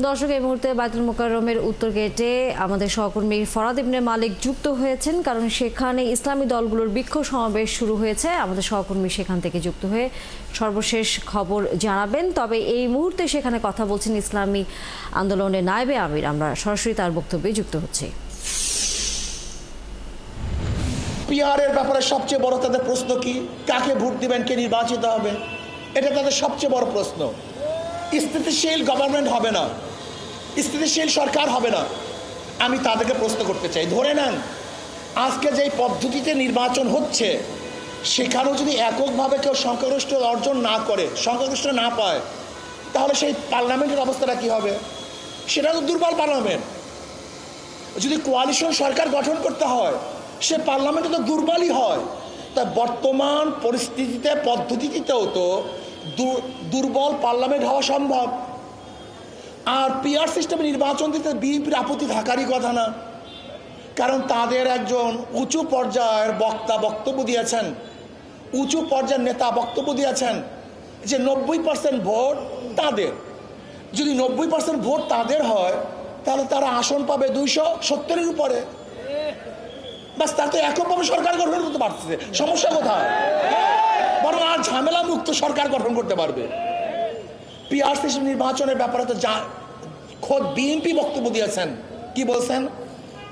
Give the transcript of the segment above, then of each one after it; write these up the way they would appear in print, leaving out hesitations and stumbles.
দর্শক, এই মুহূর্তে বায়তুল মোকাররমের উত্তর গেটে আমাদের সহকর্মী ফরাদ ইবনে মালিক যুক্ত হয়েছেন, কারণ সেখানে ইসলামী দলগুলোর বিক্ষোভ সমাবেশ শুরু হয়েছে। আমাদের সহকর্মী সেখান থেকে যুক্ত হয়ে সর্বশেষ খবর জানাবেন। তবে এই মুহূর্তে সেখানে কথা বলছেন ইসলামী আন্দোলনের নায়েবে আমির। আমরা সরাসরি তার বক্তব্যে যুক্ত হচ্ছি। পিআরের ব্যাপারে সবচেয়ে বড় তাদের প্রশ্ন কি? কাকে ভোট দিবেন, কে নির্বাচিত হবেন? এটা তাদের সবচেয়ে বড় প্রশ্ন। স্থিতিশীল গভর্নমেন্ট হবে না, স্থিতিশীল সরকার হবে না। আমি তাদেরকে প্রশ্ন করতে চাই, ধরে নেন আজকে যেই পদ্ধতিতে নির্বাচন হচ্ছে সেখানেও যদি এককভাবে কেউ সংখ্যাগরিষ্ঠ অর্জন না করে, সংখ্যাগরিষ্ঠ না পায়, তাহলে সেই পার্লামেন্টের অবস্থাটা কি হবে? সেটা তো দুর্বল পার্লামেন্ট। যদি কোয়ালিশন সরকার গঠন করতে হয়, সে পার্লামেন্টে তো দুর্বলই হয়। তা বর্তমান পরিস্থিতিতে পদ্ধতিতেও তো দুর্বল পার্লামেন্ট হওয়া সম্ভব। আর পিআর সিস্টেমে নির্বাচন দিতে বিএনপির আপত্তি থাকারই কথা না, কারণ তাদের একজন উঁচু পর্যায়ের বক্তা বক্তব্য দিয়েছেন, উঁচু পর্যায়ের নেতা বক্তব্য দিয়েছেন যে 90% ভোট তাদের। যদি 90% ভোট তাদের হয় তাহলে তারা আসন পাবে 270-এর উপরে। বাস, তার তো এককভাবে সরকার গঠন করতে পারছে, সমস্যা কোথায়? বরং আর ঝামেলা মুক্ত সরকার গঠন করতে পারবে। পিআর সিস্টেম নির্বাচনের ব্যাপারে তো খোদ বিএনপি বক্তব্য দিয়েছেন। কি বলছেন?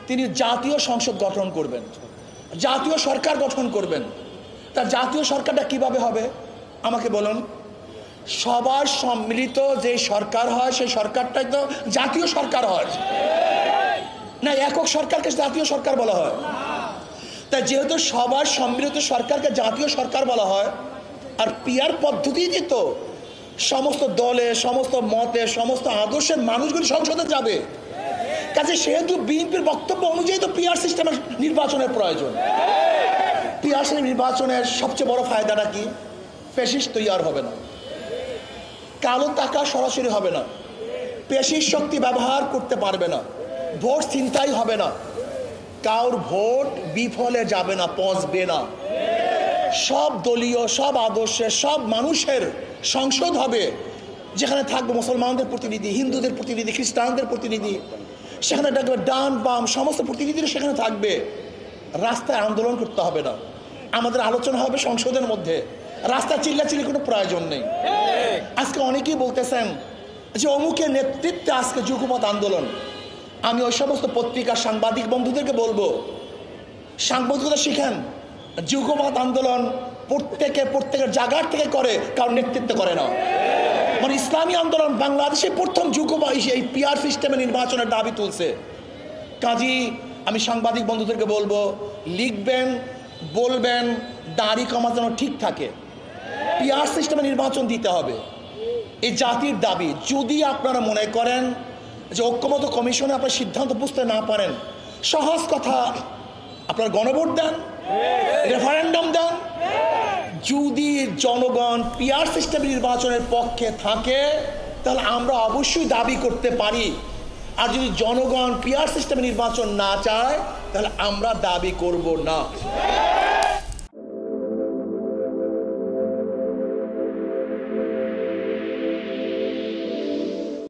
তিনি জাতীয় সংসদ গঠন করবেন, জাতীয় সরকার গঠন করবেন। তার জাতীয় সরকারটা কিভাবে হবে আমাকে বলুন। সবার সম্মিলিত যে সরকার হয় সেই সরকারটাই তো জাতীয় সরকার হয় না, একক সরকারকে জাতীয় সরকার বলা হয়। তাই যেহেতু সবার সম্মিলিত সরকারকে জাতীয় সরকার বলা হয়, আর পিআর পদ্ধতিতে তো সমস্ত দলে, সমস্ত মতে, সমস্ত আদর্শের মানুষগুলি সংসদে যাবে। কাজে সেহেতু বিএনপির বক্তব্য অনুযায়ী তো পিআর সিস্টেমের নির্বাচনের প্রয়োজন। পিআর সিস্টেম নির্বাচনের সবচেয়ে বড় ফায়দাটা কি? ফ্যাসিস্ট তৈরি হবে না, কালো টাকা সরাসরি হবে না, পেশির শক্তি ব্যবহার করতে পারবে না, ভোট ছিনতাই হবে না, কারোর ভোট বিফলে যাবে না, পচবে না। সব দলীয়, সব আদর্শের, সব মানুষের সংসদ হবে, যেখানে থাকবে মুসলমানদের প্রতিনিধি, হিন্দুদের প্রতিনিধি, খ্রিস্টানদের প্রতিনিধি, সেখানে থাকবে ডান বাম সমস্ত প্রতিনিধিরা সেখানে থাকবে। রাস্তায় আন্দোলন করতে হবে না, আমাদের আলোচনা হবে সংসদের মধ্যে। রাস্তায় চিল্লাচিল্লি কোনো প্রয়োজন নেই। আজকে অনেকেই বলতেছেন যে অমুকের নেতৃত্বে আজকে যুগপৎ আন্দোলন। আমি ওই সমস্ত পত্রিকার সাংবাদিক বন্ধুদেরকে বলবো, সাংবাদিকতা শিখেন। যুগপৎ আন্দোলন প্রত্যেকের জায়গার থেকে করে, কারণ নেতৃত্ব করে না। মানে ইসলামী আন্দোলন বাংলাদেশে প্রথম যুগপৎ এই পিআর সিস্টেমে নির্বাচনের দাবি তুলছে। কাজী আমি সাংবাদিক বন্ধুদেরকে বলবো, লিখবেন, বলবেন, দাড়ি কমা যেন ঠিক থাকে। পিআর সিস্টেমে নির্বাচন দিতে হবে, এই জাতির দাবি। যদি আপনারা মনে করেন যে ঐক্যমত কমিশনে আপনার সিদ্ধান্ত বুঝতে না পারেন, সহজ কথা, আপনার গণভোট দেন, রেফারেন্ডাম দেন। যদি জনগণ পিআর সিস্টেম নির্বাচনের পক্ষে থাকে তাহলে আমরা অবশ্যই দাবি করতে পারি। আর যদি জনগণ পিআর সিস্টেম নির্বাচন না চায় তাহলে আমরা দাবি করব না।